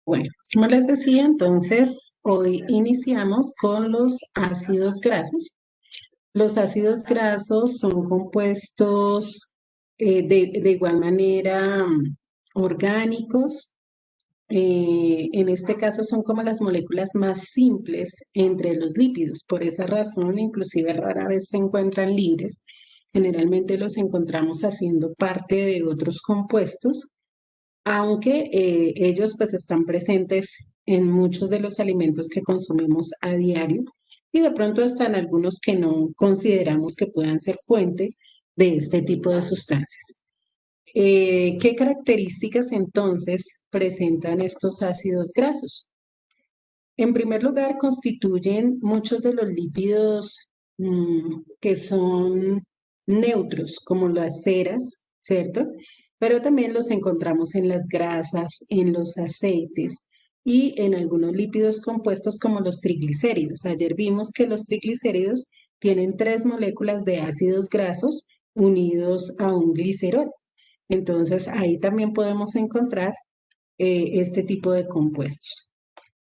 Bueno, como les decía, entonces hoy iniciamos con los ácidos grasos. Los ácidos grasos son compuestos de igual manera orgánicos. En este caso son como las moléculas más simples entre los lípidos. Por esa razón, inclusive rara vez se encuentran libres. Generalmente los encontramos haciendo parte de otros compuestos, aunque ellos pues están presentes en muchos de los alimentos que consumimos a diario y de pronto hasta en algunos que no consideramos que puedan ser fuente de este tipo de sustancias. ¿Qué características entonces presentan estos ácidos grasos? En primer lugar, constituyen muchos de los lípidos que son neutros, como las ceras, ¿cierto? Pero también los encontramos en las grasas, en los aceites y en algunos lípidos compuestos como los triglicéridos. Ayer vimos que los triglicéridos tienen tres moléculas de ácidos grasos unidos a un glicerol. Entonces, ahí también podemos encontrar este tipo de compuestos.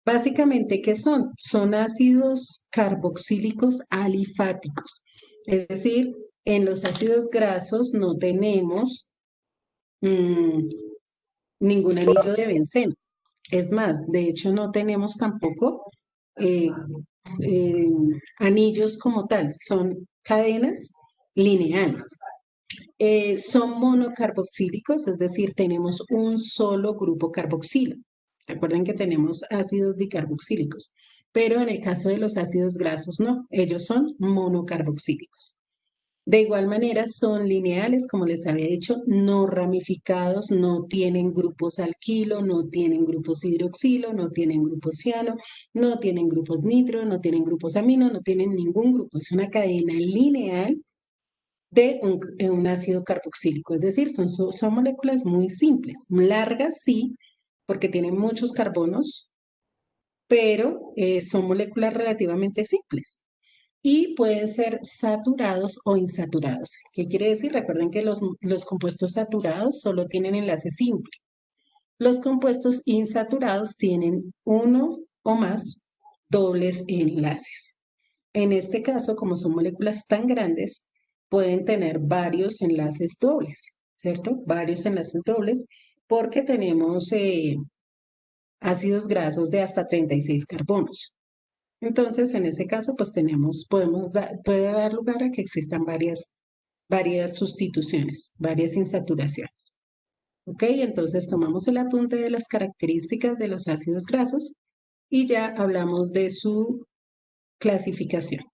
Básicamente, ¿qué son? Son ácidos carboxílicos alifáticos. Es decir, en los ácidos grasos no tenemos mm, ningún anillo de benceno. Es más, de hecho no tenemos tampoco eh, eh, anillos como tal, son cadenas lineales. Son monocarboxílicos, es decir, tenemos un solo grupo carboxilo. Recuerden que tenemos ácidos dicarboxílicos, pero en el caso de los ácidos grasos no, ellos son monocarboxílicos. De igual manera, son lineales, como les había dicho, no ramificados, no tienen grupos alquilo, no tienen grupos hidroxilo, no tienen grupos ciano, no tienen grupos nitro, no tienen grupos amino, no tienen ningún grupo. Es una cadena lineal de un ácido carboxílico, es decir, son moléculas muy simples, largas sí, porque tienen muchos carbonos, pero son moléculas relativamente simples y pueden ser saturados o insaturados. ¿Qué quiere decir? Recuerden que los compuestos saturados solo tienen enlace simple. Los compuestos insaturados tienen uno o más dobles enlaces. En este caso, como son moléculas tan grandes, pueden tener varios enlaces dobles, ¿cierto? Varios enlaces dobles porque tenemos ácidos grasos de hasta 36 carbonos. Entonces, en ese caso, pues puede dar lugar a que existan varias sustituciones, varias insaturaciones. ¿Ok? Entonces, tomamos el apunte de las características de los ácidos grasos y ya hablamos de su clasificación.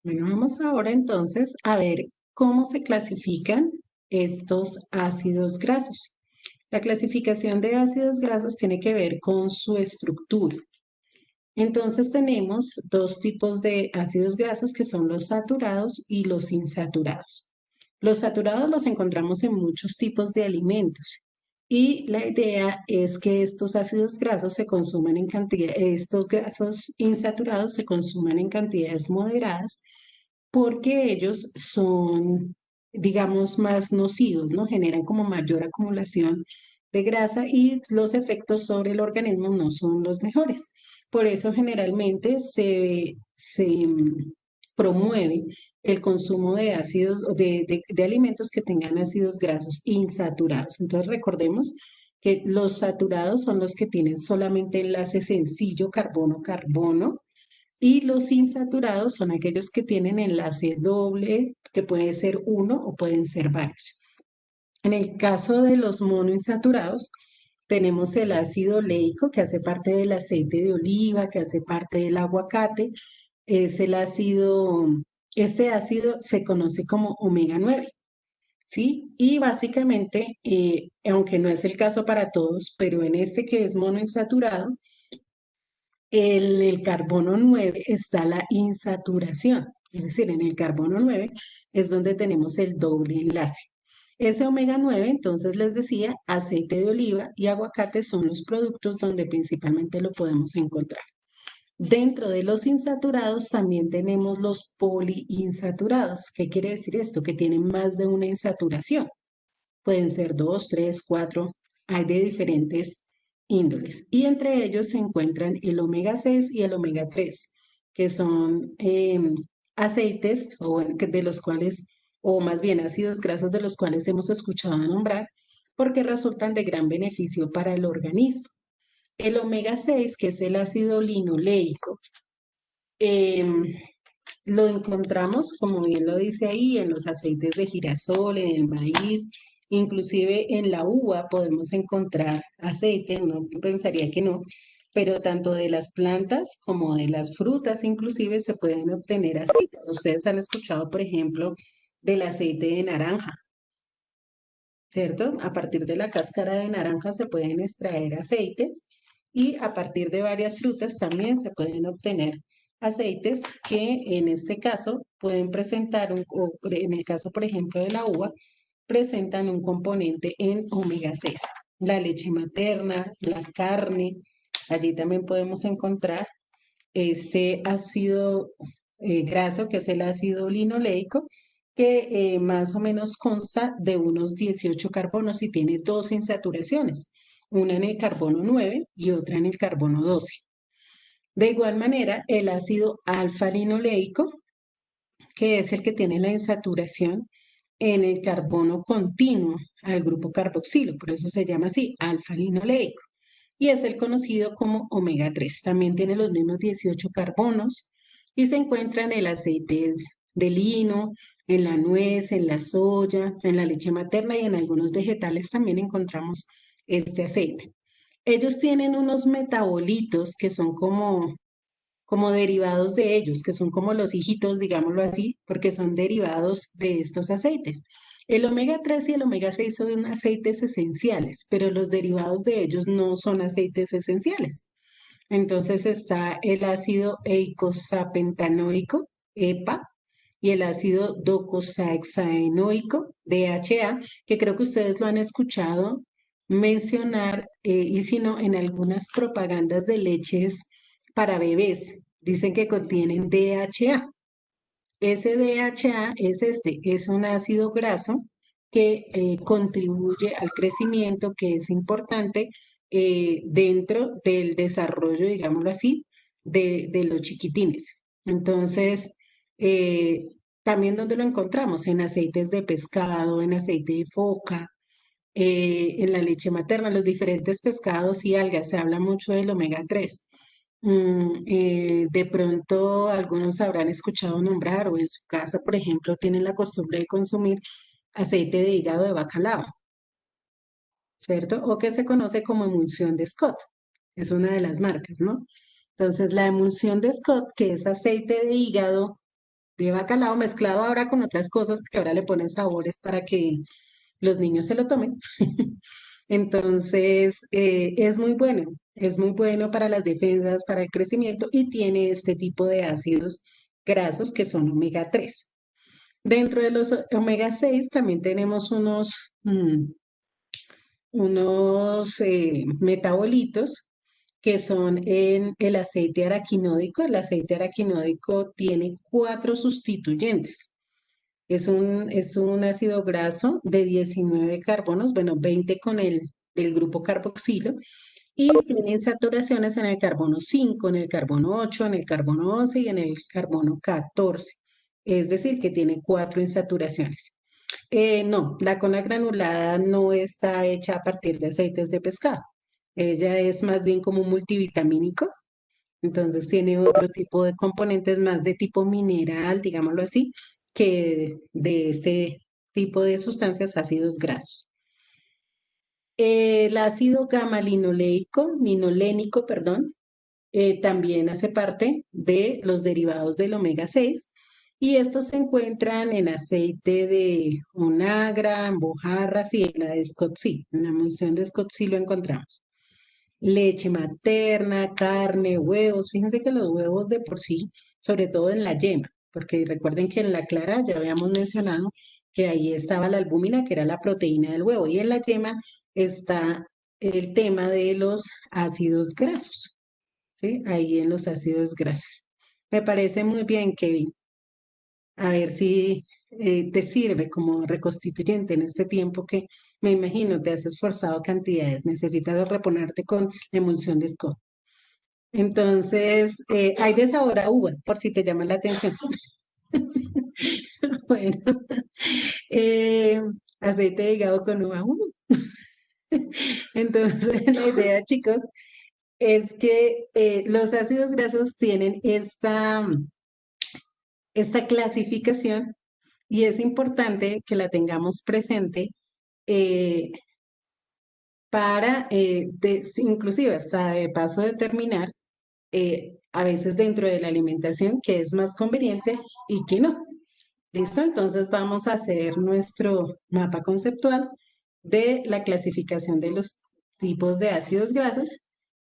Bueno, vamos ahora entonces a ver cómo se clasifican estos ácidos grasos. La clasificación de ácidos grasos tiene que ver con su estructura. Entonces tenemos dos tipos de ácidos grasos que son los saturados y los insaturados. Los saturados los encontramos en muchos tipos de alimentos y la idea es que estos ácidos grasos se consuman en cantidad, estos grasos insaturados se consuman en cantidades moderadas porque ellos son, digamos, más nocivos, ¿no? Generan como mayor acumulación de grasa y los efectos sobre el organismo no son los mejores. Por eso generalmente se promueve el consumo de ácidos o de alimentos que tengan ácidos grasos insaturados. Entonces recordemos que los saturados son los que tienen solamente enlace sencillo carbono-carbono y los insaturados son aquellos que tienen enlace doble, que puede ser uno o pueden ser varios. En el caso de los monoinsaturados, tenemos el ácido leico que hace parte del aceite de oliva, que hace parte del aguacate. Es el ácido, este ácido se conoce como omega 9, ¿sí? Y básicamente, aunque no es el caso para todos, pero en este que es monoinsaturado, en el carbono 9 está la insaturación, es decir, en el carbono 9 es donde tenemos el doble enlace. Ese omega 9, entonces les decía, aceite de oliva y aguacate son los productos donde principalmente lo podemos encontrar. Dentro de los insaturados también tenemos los poliinsaturados. ¿Qué quiere decir esto? Que tienen más de una insaturación. Pueden ser dos, tres, cuatro. hay de diferentes índoles. Y entre ellos se encuentran el omega 6 y el omega 3, que son aceites o de los cuales, o más bien ácidos grasos de los cuales hemos escuchado nombrar, porque resultan de gran beneficio para el organismo. El omega 6, que es el ácido linoleico, em, lo encontramos, como bien lo dice ahí, en los aceites de girasol, en el maíz, inclusive en la uva podemos encontrar aceite, no pensaría que no, pero tanto de las plantas como de las frutas inclusive se pueden obtener aceites. Ustedes han escuchado, por ejemplo, del aceite de naranja, ¿cierto? A partir de la cáscara de naranja se pueden extraer aceites y a partir de varias frutas también se pueden obtener aceites que en este caso pueden presentar, o en el caso por ejemplo de la uva, presentan un componente en omega 6. La leche materna, la carne, allí también podemos encontrar este ácido graso, que es el ácido linoleico, que más o menos consta de unos 18 carbonos y tiene dos insaturaciones, una en el carbono 9 y otra en el carbono 12. De igual manera, el ácido alfa-linoleico, que es el que tiene la insaturación en el carbono continuo al grupo carboxilo, por eso se llama así, alfa-linoleico y es el conocido como omega 3. También tiene los mismos 18 carbonos y se encuentra en el aceite de lino, en la nuez, en la soya, en la leche materna y en algunos vegetales también encontramos este aceite. Ellos tienen unos metabolitos que son como derivados de ellos, que son como los hijitos, digámoslo así, porque son derivados de estos aceites. El omega 3 y el omega 6 son aceites esenciales, pero los derivados de ellos no son aceites esenciales. Entonces está el ácido eicosapentanoico, EPA, y el ácido docosahexaenoico, DHA, que creo que ustedes lo han escuchado mencionar, y si no, en algunas propagandas de leches para bebés, dicen que contienen DHA. Ese DHA es es un ácido graso que contribuye al crecimiento, que es importante dentro del desarrollo, digámoslo así, de los chiquitines. Entonces, eh, también donde lo encontramos, en aceites de pescado, en aceite de foca, en la leche materna, los diferentes pescados y algas, se habla mucho del omega 3. De pronto algunos habrán escuchado nombrar o en su casa, por ejemplo, tienen la costumbre de consumir aceite de hígado de bacalao, ¿cierto? O que se conoce como emulsión de Scott. Es una de las marcas, ¿no? Entonces, la emulsión de Scott, que es aceite de hígado de bacalao mezclado ahora con otras cosas, porque ahora le ponen sabores para que los niños se lo tomen. Entonces, es muy bueno para las defensas, para el crecimiento y tiene este tipo de ácidos grasos que son omega 3. Dentro de los omega 6 también tenemos unos metabolitos que son en el aceite araquinódico. El aceite araquinódico tiene cuatro sustituyentes. Es un ácido graso de 19 carbonos, bueno, 20 con el del grupo carboxilo, y tiene saturaciones en el carbono 5, en el carbono 8, en el carbono 11 y en el carbono 14. Es decir, que tiene cuatro insaturaciones. No, la cola granulada no está hecha a partir de aceites de pescado. Ella es más bien como un multivitamínico, entonces tiene otro tipo de componentes más de tipo mineral, digámoslo así, que de este tipo de sustancias ácidos grasos. El ácido linolénico, perdón, también hace parte de los derivados del omega 6 y estos se encuentran en aceite de onagra, en mojarras y en la de Scott Sea. En la emulsión de Scott Sea lo encontramos. Leche materna, carne, huevos. Fíjense que los huevos de por sí, sobre todo en la yema, porque recuerden que en la clara ya habíamos mencionado que ahí estaba la albúmina, que era la proteína del huevo, y en la yema está el tema de los ácidos grasos, ¿sí? Ahí en los ácidos grasos. Me parece muy bien, Kevin. A ver si te sirve como reconstituyente en este tiempo que Me imagino, te has esforzado cantidades, necesitas reponerte con emulsión de Scott. Entonces, hay de sabor a uva, por si te llama la atención. Bueno, eh, aceite de hígado con uva. Entonces, la idea, chicos, es que los ácidos grasos tienen esta clasificación y es importante que la tengamos presente eh, para, inclusive hasta de paso determinar a veces dentro de la alimentación que es más conveniente y que no. ¿Listo? Entonces vamos a hacer nuestro mapa conceptual de la clasificación de los tipos de ácidos grasos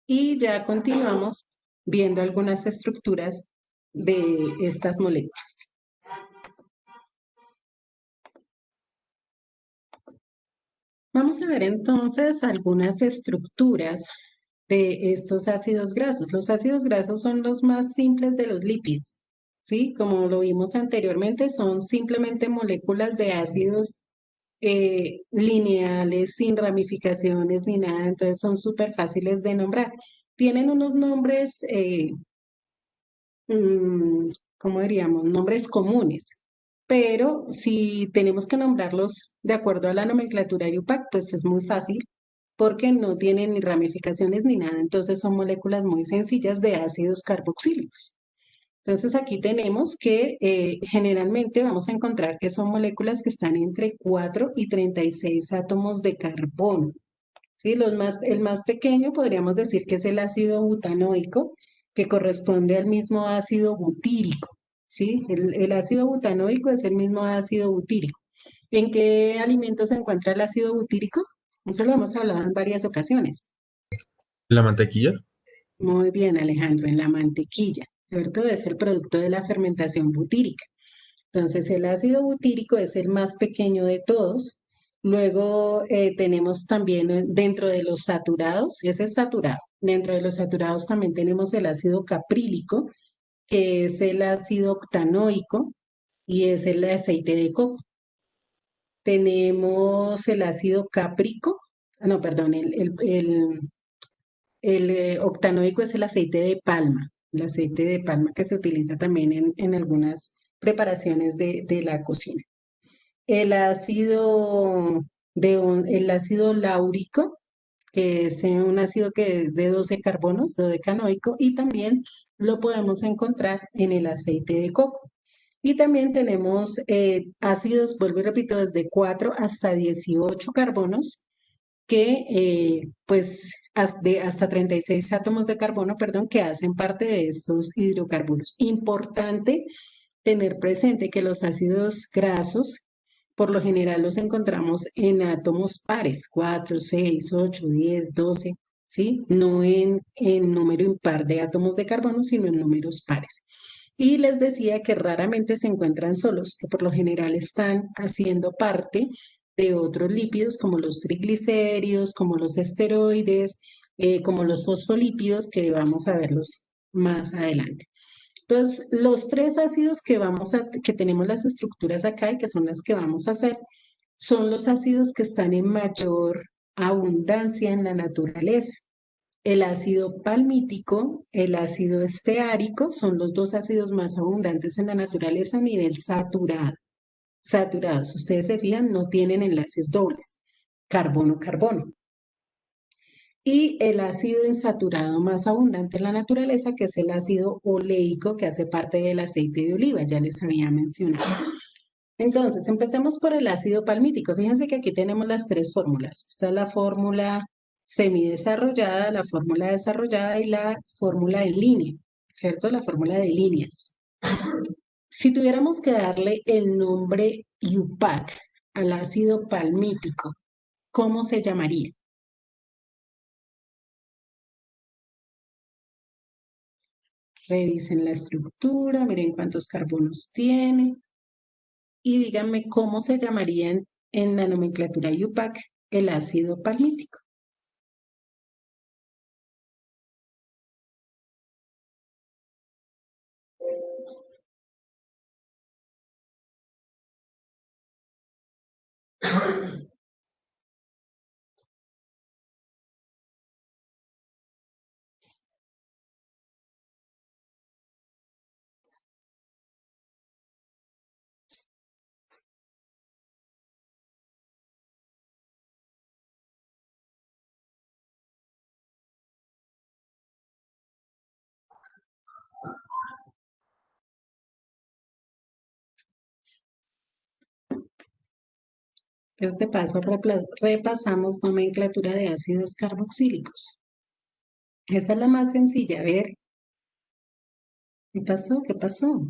y ya continuamos viendo algunas estructuras de estas moléculas. Vamos a ver entonces algunas estructuras de estos ácidos grasos. Los ácidos grasos son los más simples de los lípidos, ¿sí? Como lo vimos anteriormente, son simplemente moléculas de ácidos lineales, sin ramificaciones ni nada, entonces son súper fáciles de nombrar. Tienen unos nombres, mm, ¿cómo diríamos? Nombres comunes, pero si tenemos que nombrarlos de acuerdo a la nomenclatura IUPAC, pues es muy fácil porque no tienen ni ramificaciones ni nada, entonces son moléculas muy sencillas de ácidos carboxílicos. Entonces aquí tenemos que generalmente vamos a encontrar que son moléculas que están entre 4 y 36 átomos de carbono. ¿Sí? El más pequeño podríamos decir que es el ácido butanoico, que corresponde al mismo ácido butírico. ¿Sí? El ácido butanoico es el mismo ácido butírico. ¿En qué alimentos se encuentra el ácido butírico? Eso lo hemos hablado en varias ocasiones. La mantequilla. Muy bien, Alejandro, en la mantequilla, ¿cierto? Es el producto de la fermentación butírica. Entonces, el ácido butírico es el más pequeño de todos. Luego tenemos también dentro de los saturados, ese es saturado. Dentro de los saturados también tenemos el ácido caprílico, que es el ácido octanoico y es el aceite de coco. Tenemos el ácido cáprico, no, perdón, el octanoico es el aceite de palma que se utiliza también en algunas preparaciones de la cocina. El ácido láurico, que es un ácido que es de 12 carbonos, dodecanoico, y también lo podemos encontrar en el aceite de coco. Y también tenemos ácidos, vuelvo y repito, desde 4 hasta 18 carbonos, que pues hasta 36 átomos de carbono, perdón, que hacen parte de estos hidrocarburos. Importante tener presente que los ácidos grasos, por lo general los encontramos en átomos pares, 4, 6, 8, 10, 12, ¿sí? No en número impar de átomos de carbono, sino en números pares. Y les decía que raramente se encuentran solos, que por lo general están haciendo parte de otros lípidos como los triglicéridos, como los esteroides, como los fosfolípidos, que vamos a verlos más adelante. Entonces, los tres ácidos que tenemos las estructuras acá y que son las que vamos a hacer, son los ácidos que están en mayor abundancia en la naturaleza. El ácido palmítico, el ácido esteárico son los dos ácidos más abundantes en la naturaleza a nivel saturado. Saturados, ustedes se fijan, no tienen enlaces dobles. Carbono-carbono. Y el ácido insaturado más abundante en la naturaleza, que es el ácido oleico, que hace parte del aceite de oliva, ya les había mencionado. Entonces, empecemos por el ácido palmítico. Fíjense que aquí tenemos las tres fórmulas. Está la fórmula semidesarrollada, la fórmula desarrollada y la fórmula en línea, ¿cierto? La fórmula de líneas. Si tuviéramos que darle el nombre IUPAC al ácido palmítico, ¿cómo se llamaría? Revisen la estructura, miren cuántos carbonos tiene y díganme cómo se llamaría en la nomenclatura IUPAC el ácido palmítico. Este paso repasamos nomenclatura de ácidos carboxílicos. Esa es la más sencilla. A ver, ¿qué pasó? ¿Qué pasó?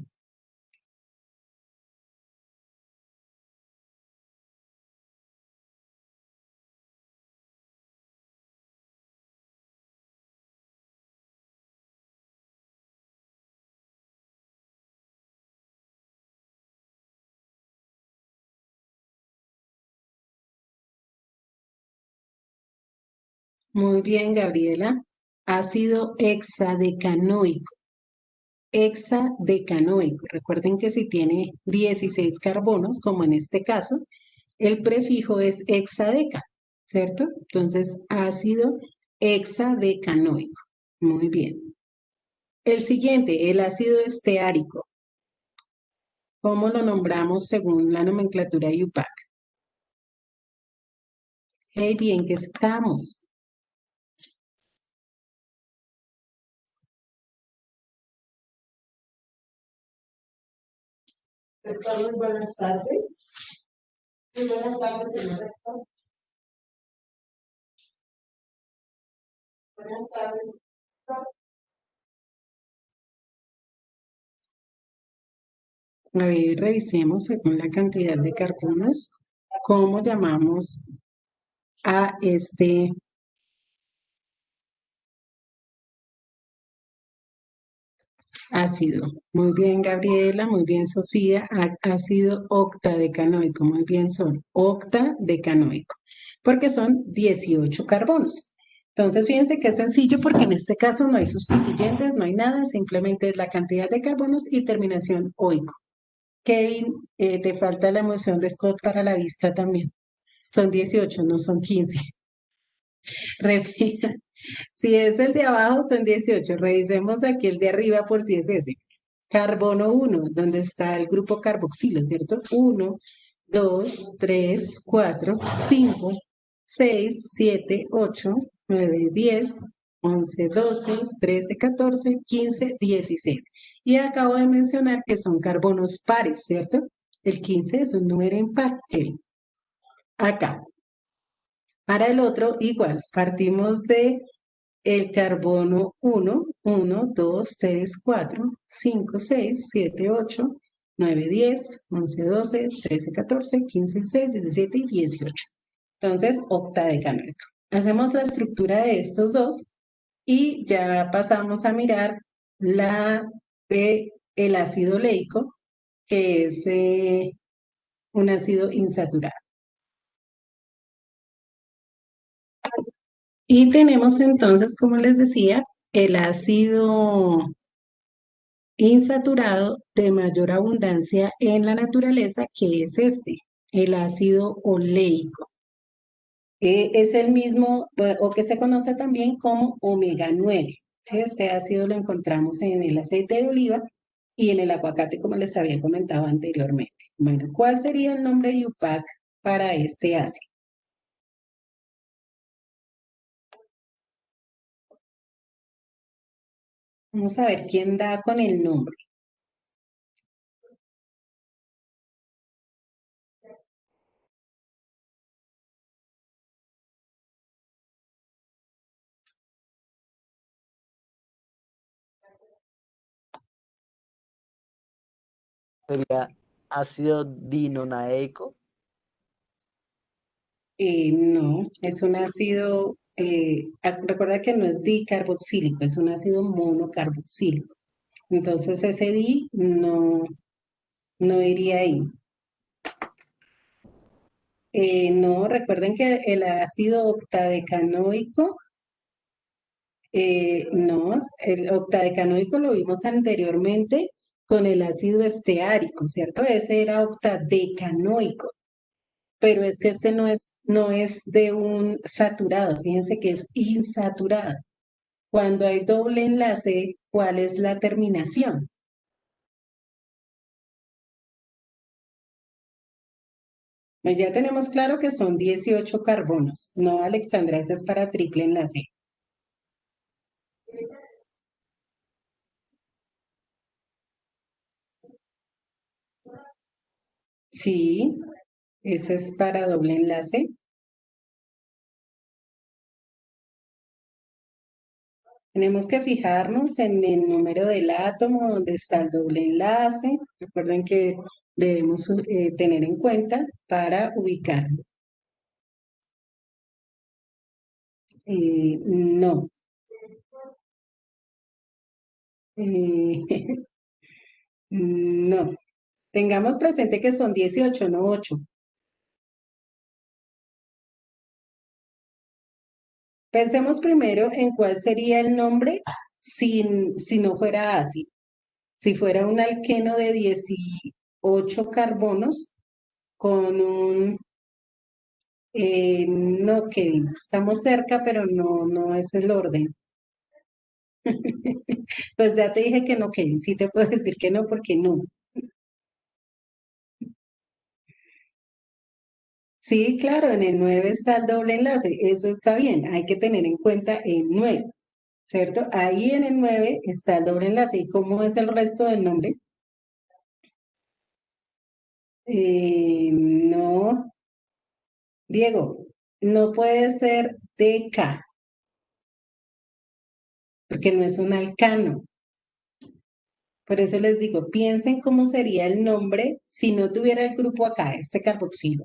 Muy bien, Gabriela. Ácido hexadecanoico. Hexadecanoico. Recuerden que si tiene 16 carbonos, como en este caso, el prefijo es hexadeca, ¿cierto? Entonces, ácido hexadecanoico. Muy bien. El siguiente, el ácido esteárico. ¿Cómo lo nombramos según la nomenclatura IUPAC? Heidi, ¿en qué estamos? Carlos, buenas tardes. Muy buenas tardes, señor rector. Buenas tardes. A ver, revisemos según la cantidad de carbonos, ¿cómo llamamos a este ácido? Muy bien, Gabriela, muy bien, Sofía. Ácido octadecanoico, muy bien, son octadecanoico, porque son 18 carbonos. Entonces, fíjense que es sencillo porque en este caso no hay sustituyentes, no hay nada, simplemente es la cantidad de carbonos y terminación oico. Kevin, te falta la emoción de Scott para la vista también. Son 18, no son 15. Si es el de abajo, son 18. Revisemos aquí el de arriba por si es ese. Carbono 1, donde está el grupo carboxilo, ¿cierto? 1, 2, 3, 4, 5, 6, 7, 8, 9, 10, 11, 12, 13, 14, 15, 16. Y acabo de mencionar que son carbonos pares, ¿cierto? El 15 es un número impar. Kevin. Acá. Para el otro, igual, partimos de el carbono 1, 1, 2, 3, 4, 5, 6, 7, 8, 9, 10, 11, 12, 13, 14, 15, 16, 17 y 18. Entonces, octadecanoico. Hacemos la estructura de estos dos y ya pasamos a mirar la de el ácido oleico, que es un ácido insaturado. Y tenemos entonces, como les decía, el ácido insaturado de mayor abundancia en la naturaleza, que es este, el ácido oleico. Es el mismo, o que se conoce también como omega 9. ¿Sí? Este ácido lo encontramos en el aceite de oliva y en el aguacate, como les había comentado anteriormente. Bueno, ¿cuál sería el nombre IUPAC para este ácido? Vamos a ver quién da con el nombre. Sería ácido dinonaeico. No, es un ácido, recuerda que no es dicarboxílico, es un ácido monocarboxílico. Entonces ese di no iría ahí. No, recuerden que el ácido octadecanoico, no, el octadecanoico lo vimos anteriormente con el ácido esteárico, ¿cierto? Ese era octadecanoico, pero es que este no es de un saturado, fíjense que es insaturado. Cuando hay doble enlace, ¿cuál es la terminación? Pues ya tenemos claro que son 18 carbonos. No, Alexandra, ese es para triple enlace. Sí, Ese es para doble enlace. Tenemos que fijarnos en el número del átomo donde está el doble enlace. Recuerden que debemos tener en cuenta para ubicarlo. No. No. Tengamos presente que son 18, no 8. Pensemos primero en cuál sería el nombre si no fuera ácido. Si fuera un alqueno de 18 carbonos con un... no, Kevin, estamos cerca, pero no es el orden. Pues ya te dije que no, Kevin, sí te puedo decir que no porque no. Sí, claro, en el 9 está el doble enlace, eso está bien, hay que tener en cuenta el 9, ¿cierto? Ahí en el 9 está el doble enlace. ¿Y cómo es el resto del nombre? No, Diego, no puede ser DK, porque no es un alcano. Por eso les digo, piensen cómo sería el nombre si no tuviera el grupo acá, este carboxilo.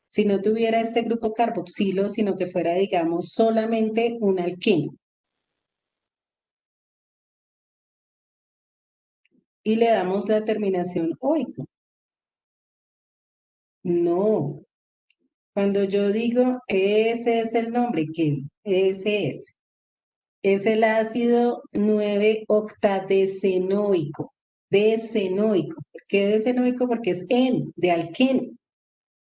Si no tuviera este grupo carboxilo, sino que fuera, digamos, solamente un alqueno. Y le damos la terminación oico. No. Cuando yo digo ese es el nombre, Kevin, ese es el ácido 9-octadecenoico. Decenoico. ¿Por qué decenoico? Porque es en, de alqueno.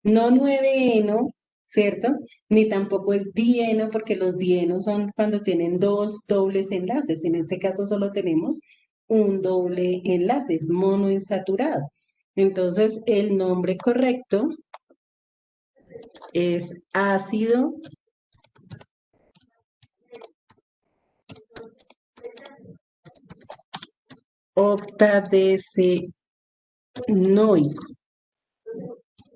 No 9-eno, ¿cierto? Ni tampoco es dieno, porque los dienos son cuando tienen dos dobles enlaces. En este caso solo tenemos un doble enlace, es monoinsaturado. Entonces, el nombre correcto es ácido octadecenoico.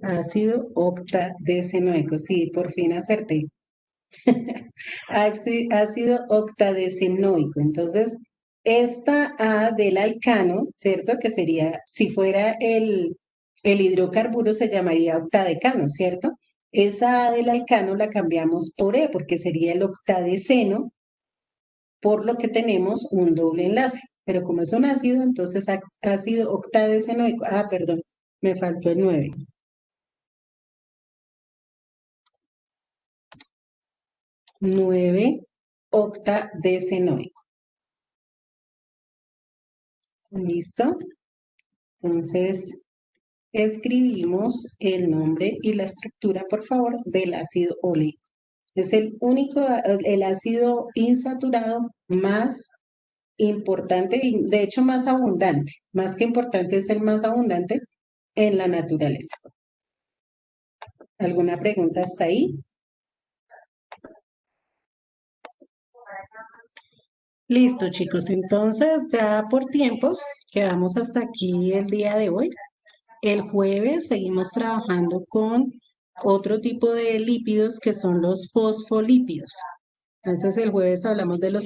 Ácido octadecenoico. Sí, por fin acerté. Ácido octadecenoico. Entonces, esta A del alcano, ¿cierto? Que sería, si fuera el hidrocarburo, se llamaría octadecano, ¿cierto? Esa A del alcano la cambiamos por E, porque sería el octadeceno, por lo que tenemos un doble enlace. Pero como es un ácido, entonces ácido octadecenoico. Ah, perdón, me faltó el 9. 9-octadecenoico. ¿Listo? Entonces, escribimos el nombre y la estructura, por favor, del ácido oleico. Es el único, el ácido insaturado más importante y de hecho más abundante. Más que importante, es el más abundante en la naturaleza. ¿Alguna pregunta hasta ahí? Listo, chicos. Entonces, ya por tiempo, quedamos hasta aquí el día de hoy. El jueves seguimos trabajando con otro tipo de lípidos que son los fosfolípidos. Entonces, el jueves hablamos de los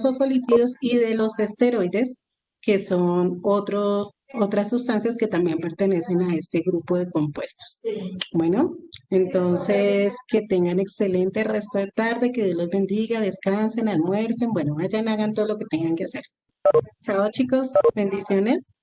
fosfolípidos y de los esteroides, que son otras sustancias que también pertenecen a este grupo de compuestos. Bueno, entonces que tengan excelente resto de tarde, que Dios los bendiga, descansen, almuercen, bueno, vayan, hagan todo lo que tengan que hacer. Chao, chicos, bendiciones.